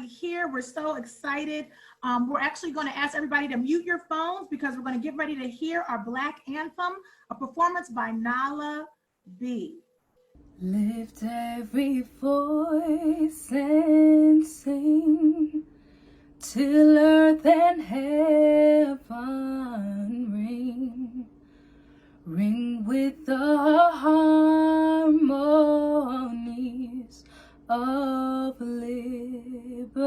here. We're so excited. We're actually going to ask everybody to mute your phones because we're going to get ready to hear our Black Anthem, a performance by Nala B. Lift every voice and sing till earth and heaven ring. Ring with the harmonies of liberty.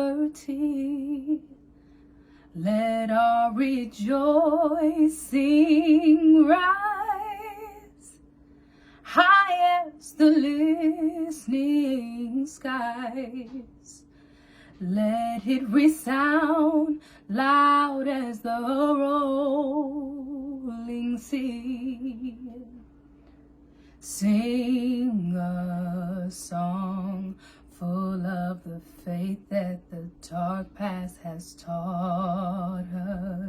Let our rejoicing rise high as the listening skies. Let it resound loud as the rolling sea. Sing a song full of the faith that the dark past has taught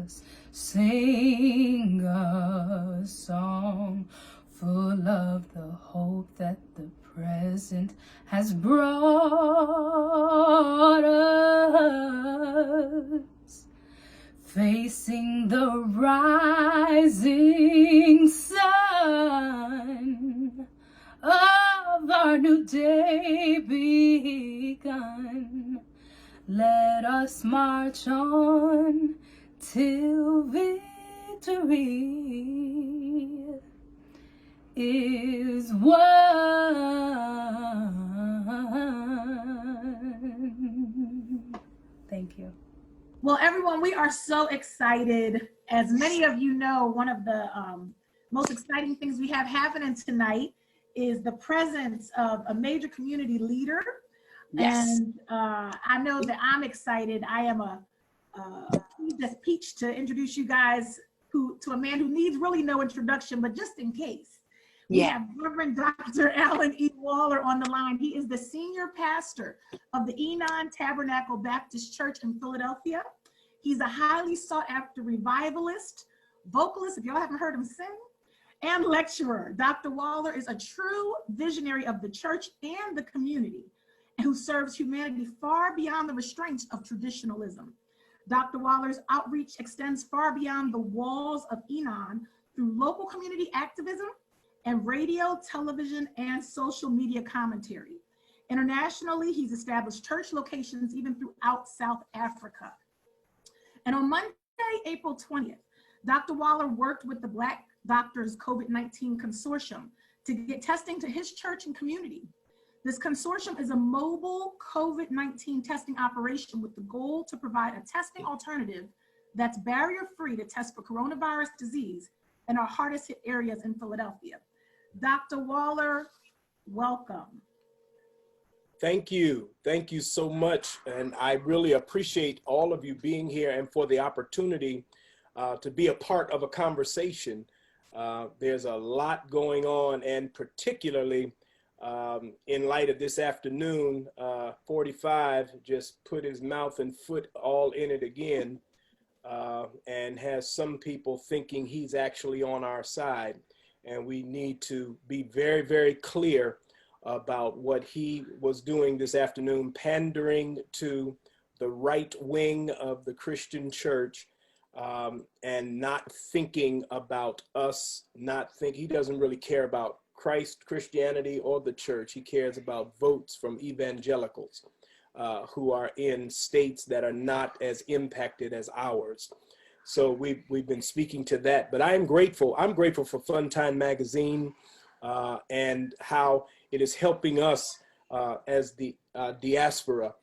us. Sing a song full of the hope that the present has brought us. Facing the rising sun of our new day begun. Let us march on till victory is won. Thank you. Well, everyone, we are so excited. As many of you know, one of the most exciting things we have happening tonight is the presence of a major community leader. Yes. And I know that I'm excited. I am just peach to introduce you guys to a man who needs really no introduction, but just in case. We have Reverend Dr. Alan E. Waller on the line. He is the senior pastor of the Enon Tabernacle Baptist Church in Philadelphia. He's a highly sought after revivalist, vocalist, if y'all haven't heard him sing, and lecturer. Dr. Waller is a true visionary of the church and the community, and who serves humanity far beyond the restraints of traditionalism. Dr. Waller's outreach extends far beyond the walls of Enon through local community activism and radio, television, and social media commentary. Internationally, he's established church locations even throughout South Africa. And on Monday, April 20th, Dr. Waller worked with the Black Doctors COVID-19 Consortium to get testing to his church and community. This consortium is a mobile COVID-19 testing operation with the goal to provide a testing alternative that's barrier-free to test for coronavirus disease in our hardest hit areas in Philadelphia. Dr. Waller, welcome. Thank you. Thank you so much. And I really appreciate all of you being here and for the opportunity to be a part of a conversation. There's a lot going on, and particularly in light of this afternoon, 45 just put his mouth and foot all in it again and has some people thinking he's actually on our side. And we need to be very, very clear about what he was doing this afternoon, pandering to the right wing of the Christian church and not thinking about us, he doesn't really care about Christ, Christianity, or the church. He cares about votes from evangelicals who are in states that are not as impacted as ours. So we've been speaking to that, but I'm grateful. I'm grateful for FunTimes magazine and how it is helping us as the diaspora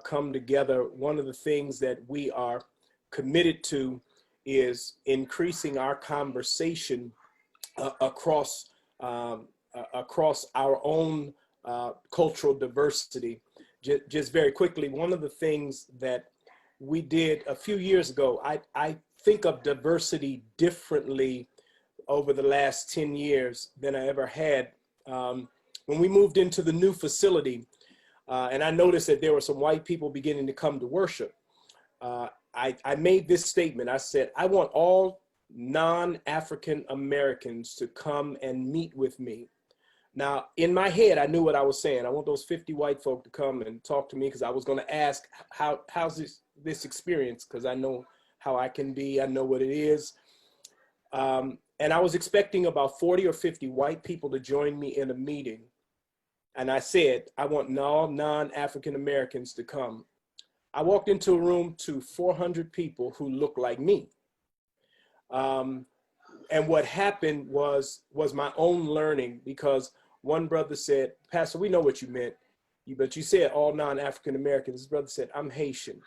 come together. One of the things that we are committed to is increasing our conversation across our own cultural diversity. Just very quickly, one of the things that we did a few years ago, I think of diversity differently over the last 10 years than I ever had. When we moved into the new facility, and I noticed that there were some white people beginning to come to worship, I made this statement. I said, I want all non-African Americans to come and meet with me Now, in my head, I knew what I was saying. I want those 50 white folk to come and talk to me because I was going to ask, how's this experience? Because I know how I can be. I know what it is. And I was expecting about 40 or 50 white people to join me in a meeting. And I said, I want all non-African Americans to come. I walked into a room to 400 people who looked like me. And what happened was my own learning, because one brother said, Pastor, we know what you meant, but you said all non-African Americans. This brother said, I'm Haitian.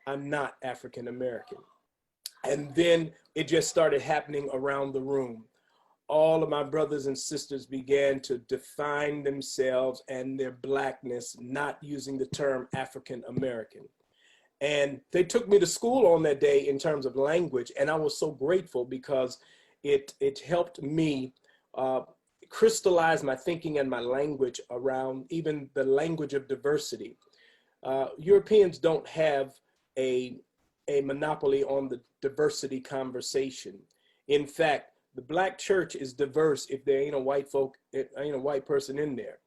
I'm not African American. And then it just started happening around the room. All of my brothers and sisters began to define themselves and their blackness, not using the term African American. And they took me to school on that day in terms of language. And I was so grateful because it helped me crystallize my thinking and my language around even the language of diversity. Europeans don't have a monopoly on the diversity conversation. In fact, the Black church is diverse if there ain't a white person in there.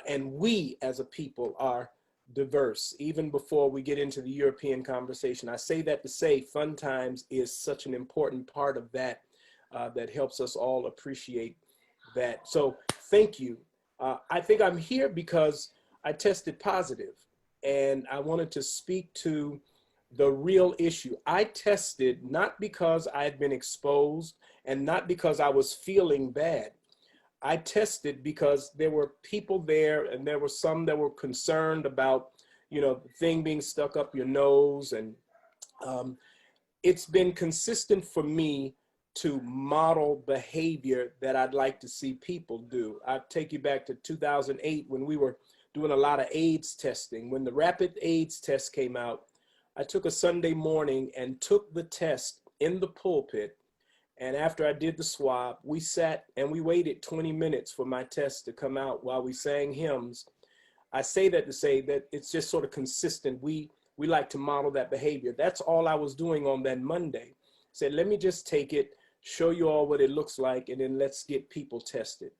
And we as a people are diverse, even before we get into the European conversation. I say that to say FunTimes is such an important part of that, that helps us all appreciate that. So thank you. I think I'm here because I tested positive and I wanted to speak to the real issue. I tested not because I had been exposed and not because I was feeling bad. I tested because there were people there and there were some that were concerned about, the thing being stuck up your nose. And it's been consistent for me to model behavior that I'd like to see people do. I'll take you back to 2008 when we were doing a lot of AIDS testing. When the rapid AIDS test came out, I took a Sunday morning and took the test in the pulpit. And after I did the swab, we sat and we waited 20 minutes for my test to come out while we sang hymns. I say that to say that it's just sort of consistent. We like to model that behavior. That's all I was doing on that Monday. Said, let me just take it, show you all what it looks like, and then let's get people tested.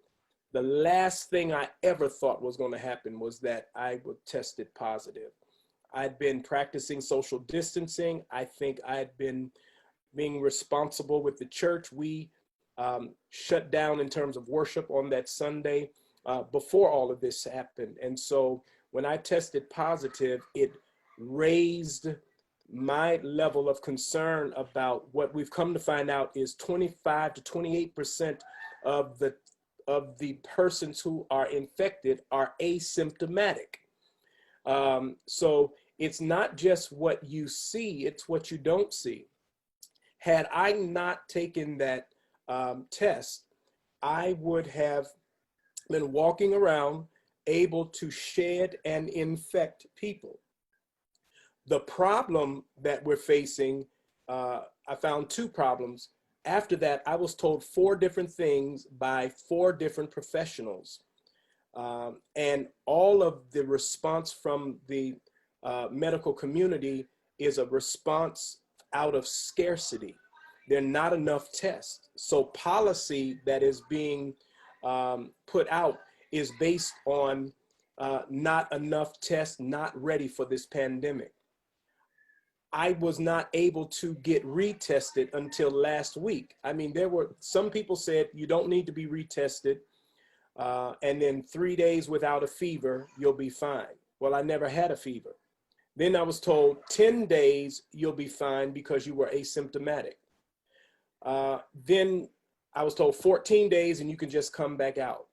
The last thing I ever thought was going to happen was that I would test it positive. I'd been practicing social distancing. I think I'd been being responsible with the church. We shut down in terms of worship on that Sunday before all of this happened. And so when I tested positive, it raised my level of concern about what we've come to find out is 25 to 28% of the persons who are infected are asymptomatic. So it's not just what you see, it's what you don't see. Had I not taken that test, I would have been walking around able to shed and infect people. The problem that we're facing, I found two problems. After that, I was told 4 different things by 4 different professionals. And all of the response from the medical community is a response out of scarcity. There are not enough tests. So policy that is being put out is based on not enough tests, not ready for this pandemic. I was not able to get retested until last week. I mean, there were some people said you don't need to be retested. And then 3 days without a fever, you'll be fine. Well, I never had a fever. Then I was told 10 days, you'll be fine because you were asymptomatic. Then I was told 14 days and you can just come back out.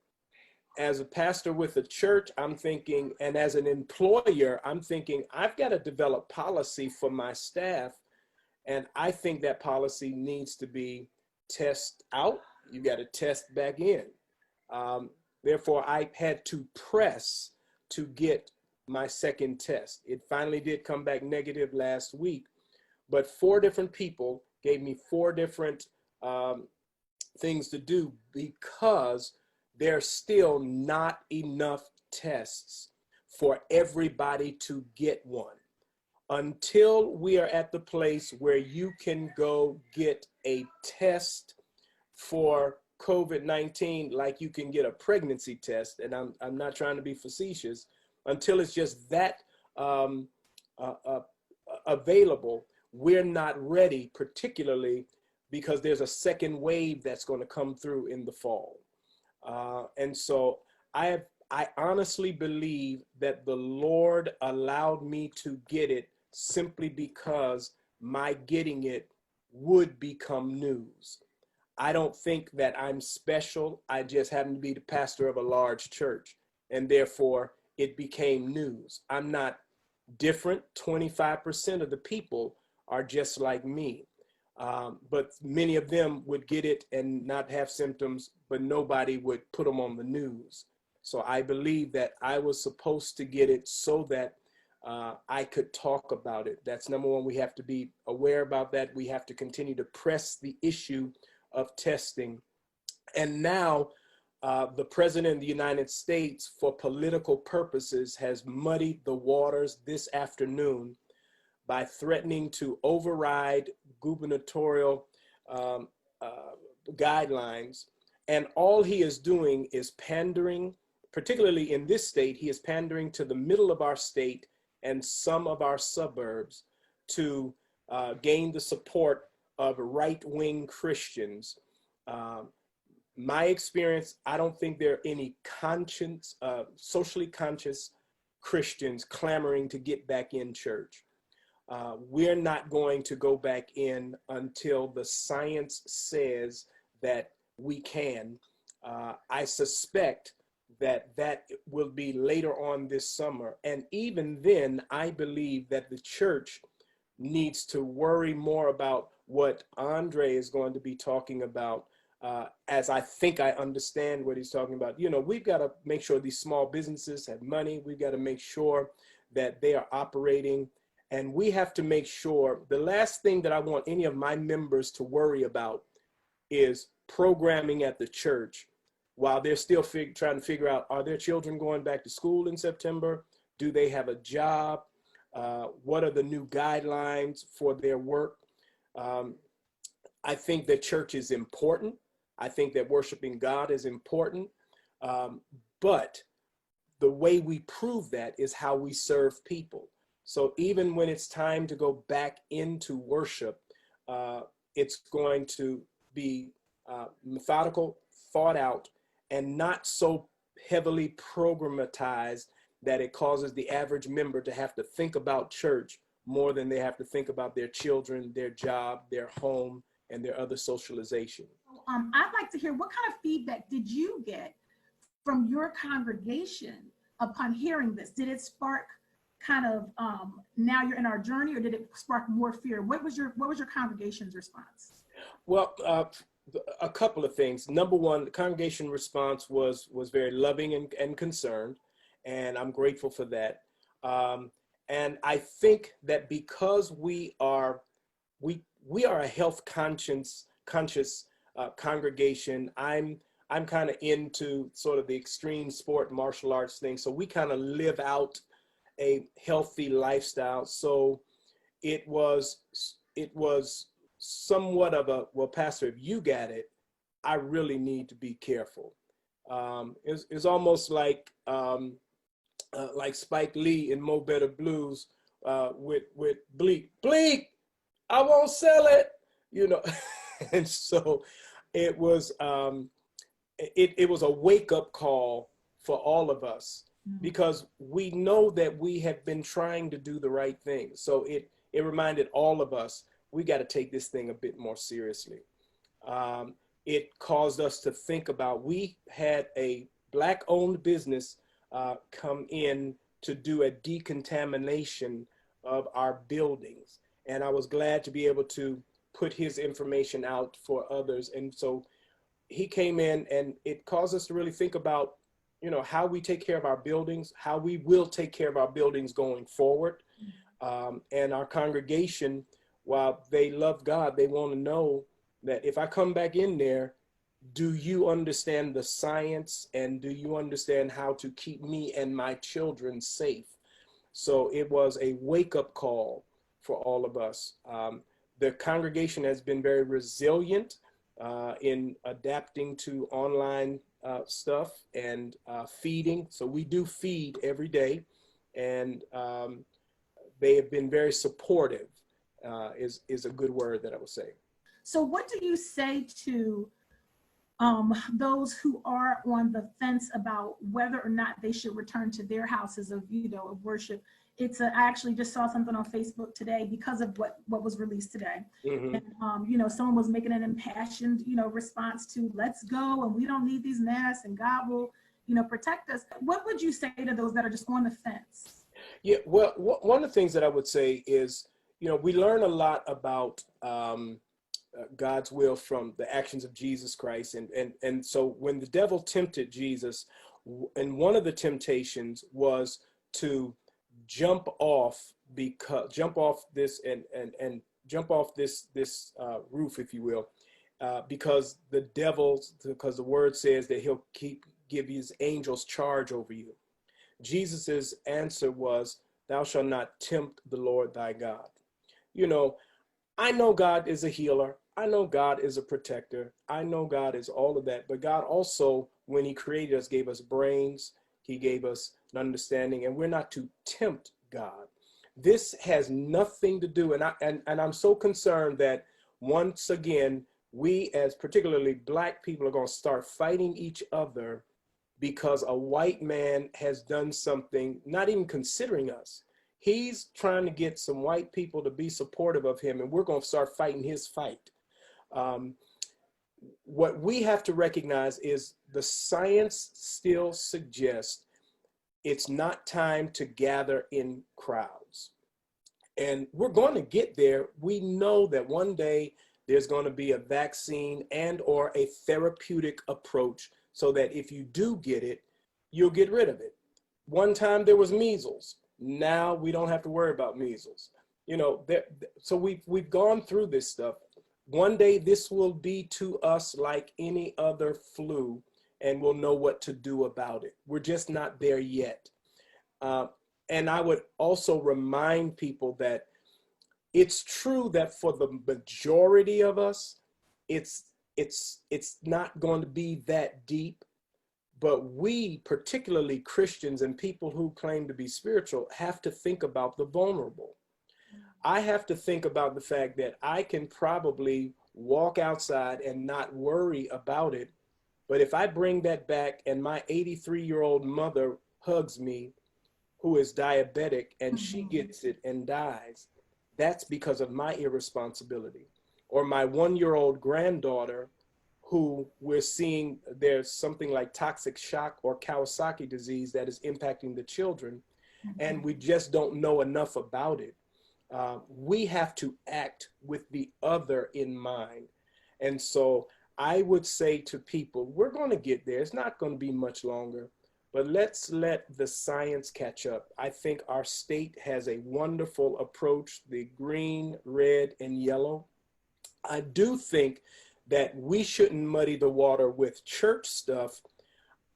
As a pastor with a church, I'm thinking, and as an employer, I'm thinking, I've got to develop policy for my staff. And I think that policy needs to be test out. You got to test back in. Therefore, I had to press to get my second test. It finally did come back negative last week, but 4 different people gave me 4 different things to do because there's still not enough tests for everybody to get one. Until we are at the place where you can go get a test for COVID-19 like you can get a pregnancy test, and I'm not trying to be facetious, until it's just that um, available, we're not ready, particularly because there's a second wave that's going to come through in the fall. And so I honestly believe that the Lord allowed me to get it simply because my getting it would become news. I don't think that I'm special. I just happen to be the pastor of a large church, and therefore it became news. I'm not different. 25% of the people are just like me. But many of them would get it and not have symptoms, but nobody would put them on the news. So I believe that I was supposed to get it so that I could talk about it. That's number one. We have to be aware about that. We have to continue to press the issue of testing. And now the President of the United States, for political purposes, has muddied the waters this afternoon by threatening to override gubernatorial guidelines. And all he is doing is pandering, particularly in this state, he is pandering to the middle of our state and some of our suburbs to gain the support of right-wing Christians. My experience, I don't think there are any socially conscious Christians clamoring to get back in church. We're not going to go back in until the science says that we can. I suspect that will be later on this summer. And even then, I believe that the church needs to worry more about what Andre is going to be talking about. As I think I understand what he's talking about. You know, we've got to make sure these small businesses have money. We've got to make sure that they are operating. And we have to make sure, the last thing that I want any of my members to worry about is programming at the church while they're still trying to figure out, are their children going back to school in September? Do they have a job? What are the new guidelines for their work? I think that church is important. I think that worshiping God is important. But the way we prove that is how we serve people. So even when it's time to go back into worship, it's going to be methodical, thought out, and not so heavily programmatized that it causes the average member to have to think about church more than they have to think about their children, their job, their home, and their other socialization. I'd like to hear, what kind of feedback did you get from your congregation upon hearing this? Did it spark kind of now you're in our journey, or did it spark more fear? What was your congregation's response? Well, a couple of things. Number one, the congregation response was very loving and concerned, and I'm grateful for that. And I think that because we are a health conscious congregation. I'm kind of into sort of the extreme sport martial arts thing. So we kind of live out a healthy lifestyle. So it was somewhat of a, well, Pastor, if you got it, I really need to be careful. It's almost like Spike Lee in Mo Better Blues with Bleak, I won't sell it, you know. And so it was it was a wake-up call for all of us, because we know that we have been trying to do the right thing. So it reminded all of us, we got to take this thing a bit more seriously. It caused us to think about, we had a Black-owned business come in to do a decontamination of our buildings. And I was glad to be able to put his information out for others. And so he came in, and it caused us to really think about, you know, how we take care of our buildings, how we will take care of our buildings going forward. And our congregation, while they love God, they want to know that if I come back in there, do you understand the science, and do you understand how to keep me and my children safe? So it was a wake-up call for all of us. The congregation has been very resilient. in adapting to online stuff and feeding. So we do feed every day, and they have been very supportive, is a good word that I would say. So what do you say to those who are on the fence about whether or not they should return to their houses of, of worship? I actually just saw something on Facebook today because of what was released today. Mm-hmm. And, someone was making an impassioned, response to let's go and we don't need these masks and God will, protect us. What would you say to those that are just on the fence? Yeah, well, one of the things that I would say is, we learn a lot about God's will from the actions of Jesus Christ. And so when the devil tempted Jesus, and one of the temptations was to jump off this roof, if you will, because the word says that he'll give his angels charge over you. Jesus's answer was, "Thou shalt not tempt the Lord thy God." I know God is a healer. I know God is a protector. I know God is all of that. But God also, when he created us, gave us brains. He gave us an understanding, and we're not to tempt God. This has nothing to do, and I'm so concerned that once again, we as particularly Black people are going to start fighting each other because a white man has done something, not even considering us. He's trying to get some white people to be supportive of him, and we're going to start fighting his fight. What we have to recognize is the science still suggests it's not time to gather in crowds. And we're going to get there. We know that one day there's going to be a vaccine and or a therapeutic approach so that if you do get it, you'll get rid of it. One time there was measles. Now we don't have to worry about measles. So we've gone through this stuff. One day this will be to us like any other flu, and we'll know what to do about it. We're just not there yet. And I would also remind people that it's true that for the majority of us, it's not going to be that deep. But we, particularly Christians and people who claim to be spiritual, have to think about the vulnerable. I have to think about the fact that I can probably walk outside and not worry about it. But if I bring that back and my 83-year-old mother hugs me, who is diabetic, and she gets it and dies, that's because of my irresponsibility. Or my 1-year-old granddaughter, who we're seeing there's something like toxic shock or Kawasaki disease that is impacting the children, and we just don't know enough about it. We have to act with the other in mind. And so I would say to people, we're going to get there. It's not going to be much longer, but let's let the science catch up. I think our state has a wonderful approach, the green, red, and yellow. I do think that we shouldn't muddy the water with church stuff.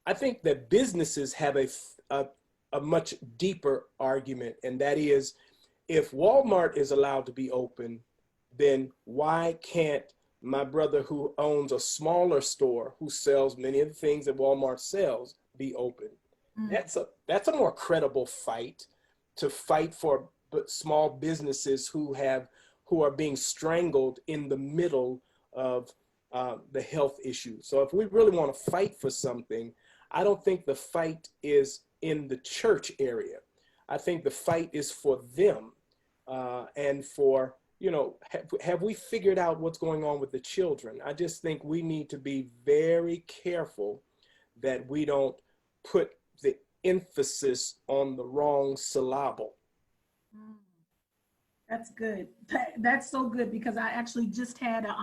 I think that businesses have a much deeper argument, and that is, if Walmart is allowed to be open, then why can't my brother who owns a smaller store who sells many of the things that Walmart sells be open? That's a more credible fight, to fight for small businesses who are being strangled in the middle of the health issue. So if we really want to fight for something, I don't think the fight is in the church area. I think the fight is for them, and for, have we figured out what's going on with the children? I just think we need to be very careful that we don't put the emphasis on the wrong syllable. That's good. That's so good, because I actually just had a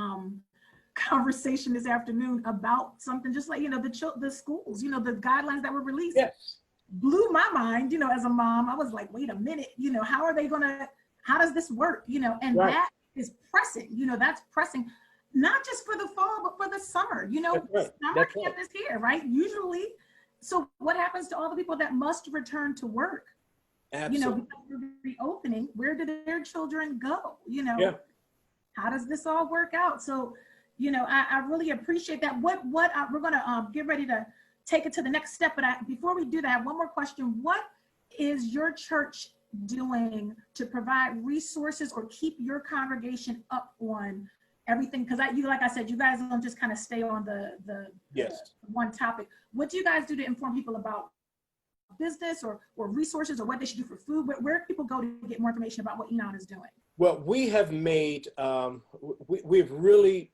conversation this afternoon about something just like, the schools, the guidelines that were released. Yes. Blew my mind, as a mom. I was like, wait a minute, how does this work? And right. That is pressing, that's pressing, not just for the fall, but for the summer, right. Summer camp is here, right? Usually. So what happens to all the people that must return to work? Absolutely. Because we're reopening, where do their children go? Yeah. How does this all work out? So, I really appreciate that. We're going to get ready to take it to the next step. But before we do that, I have one more question. What is your church doing to provide resources or keep your congregation up on everything? Because like I said, you guys don't just kind of stay on the one topic. What do you guys do to inform people about business or resources, or what they should do for food? Where do people go to get more information about what Enon is doing? Well, we have made, we've really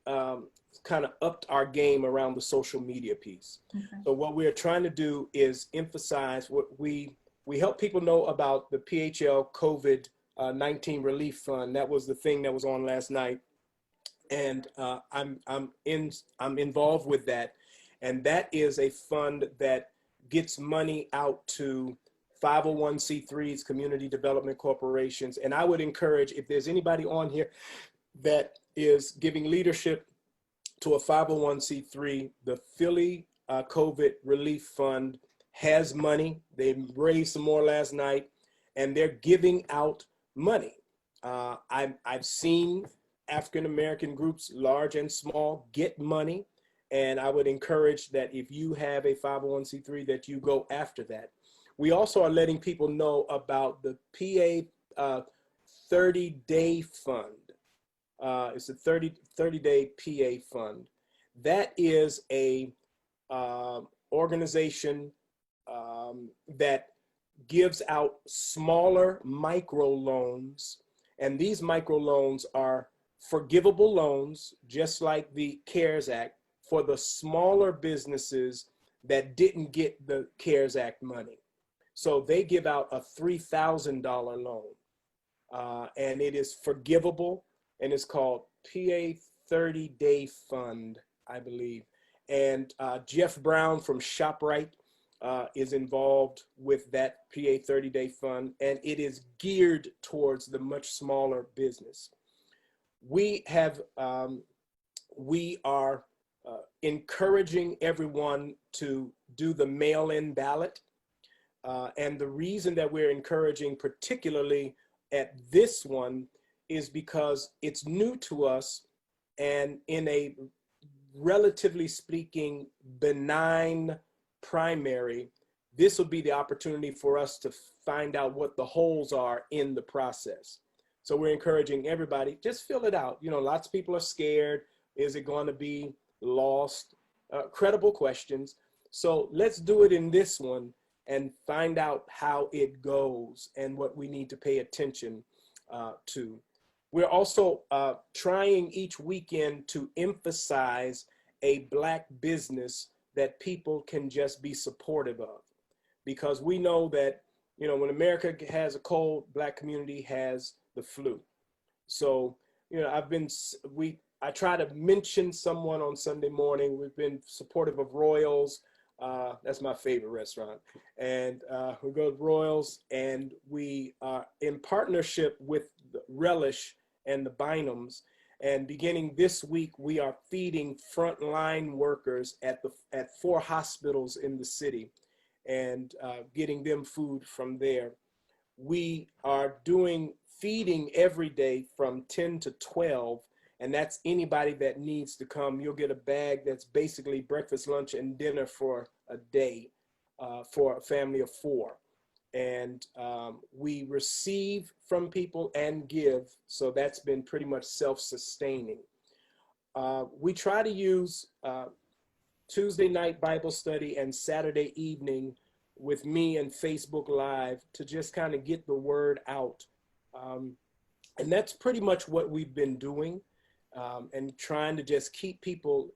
kind of upped our game around the social media piece. Okay. So what we're trying to do is emphasize what we help people know about the PHL COVID-19 Relief Fund. That was the thing that was on last night. And I'm involved with that. And that is a fund that gets money out to 501c3s, community development corporations. And I would encourage, if there's anybody on here that is giving leadership to a 501c3, the Philly COVID Relief Fund has money. They raised some more last night, and they're giving out money. I've seen African-American groups, large and small, get money. And I would encourage that if you have a 501c3, that you go after that. We also are letting people know about the PA 30-day fund. It's a 30-day PA fund. That is a organization that gives out smaller micro loans. And these micro loans are forgivable loans, just like the CARES Act, for the smaller businesses that didn't get the CARES Act money. So they give out a $3,000 loan, and it is forgivable, and it's called PA 30-Day Fund, I believe. And Jeff Brown from ShopRite is involved with that PA 30-Day Fund, and it is geared towards the much smaller business. We are encouraging everyone to do the mail-in ballot. And the reason that we're encouraging, particularly at this one, is because it's new to us, and in a relatively speaking benign primary, this will be the opportunity for us to find out what the holes are in the process. So we're encouraging everybody, just fill it out. Lots of people are scared. Is it going to be lost? Credible questions. So let's do it in this one and find out how it goes and what we need to pay attention to. We're also trying each weekend to emphasize a Black business that people can just be supportive of. Because we know that, when America has a cold, Black community has the flu. So, I try to mention someone on Sunday morning. We've been supportive of Royals. That's my favorite restaurant. And we go to Royals, and we are in partnership with Relish and the Bynums. And beginning this week, we are feeding frontline workers at 4 hospitals in the city and getting them food from there. We are doing feeding every day from 10 to 12. And that's anybody that needs to come. You'll get a bag that's basically breakfast, lunch, and dinner for a day for a family of 4. And we receive from people and give. So that's been pretty much self-sustaining. We try to use Tuesday night Bible study and Saturday evening with me and Facebook Live to just kind of get the word out. And that's pretty much what we've been doing. And trying to just keep people,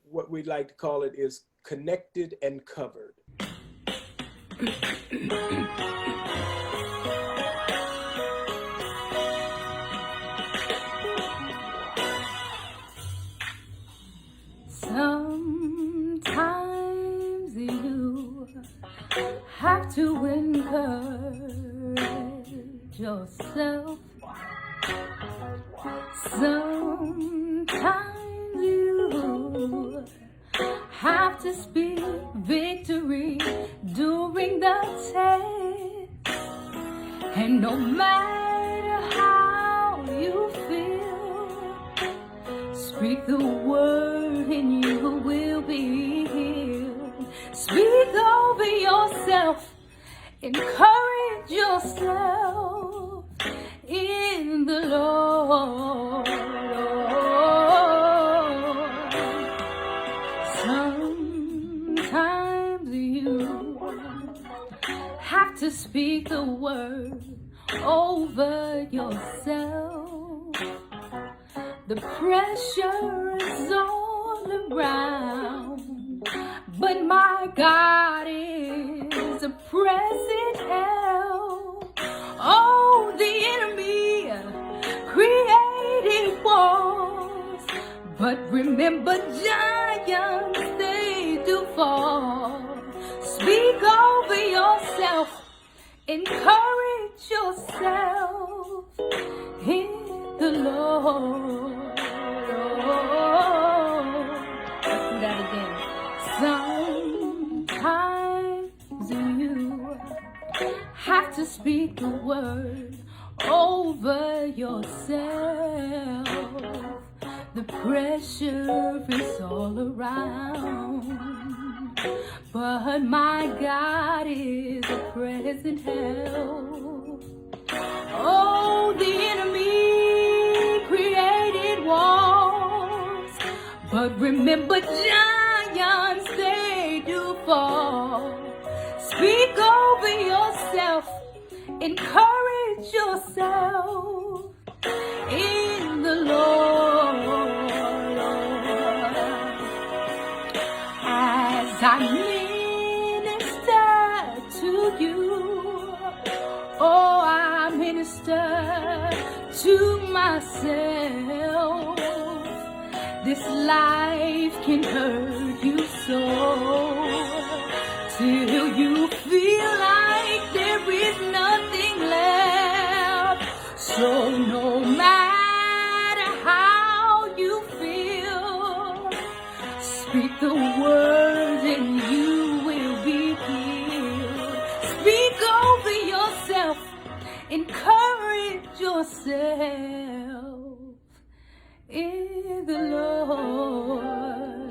what we'd like to call it is connected and covered. Sometimes you have to encourage yourself. Sometimes you have to speak victory during the test. And no matter how you feel, Speak the word and you will be healed. Speak over yourself. Encourage yourself in the Lord. Sometimes you have to speak the word over yourself. The pressure is all around, but my God is a present help. Oh, the enemy created walls, but remember, giants, they do fall. Speak over yourself, encourage yourself in the Lord. Let's do that again. Sometimes you have to speak the word over yourself. The pressure is all around, but my God is a present help. Oh, the enemy created walls, but remember, giants, they do fall. Speak over yourself, encourage yourself in the Lord. As I minister to you, oh, I minister to myself. This life can hurt you so, till you feel like there is nothing left. So no matter how you feel, speak the word and you will be healed. Speak over yourself, encourage yourself in the Lord.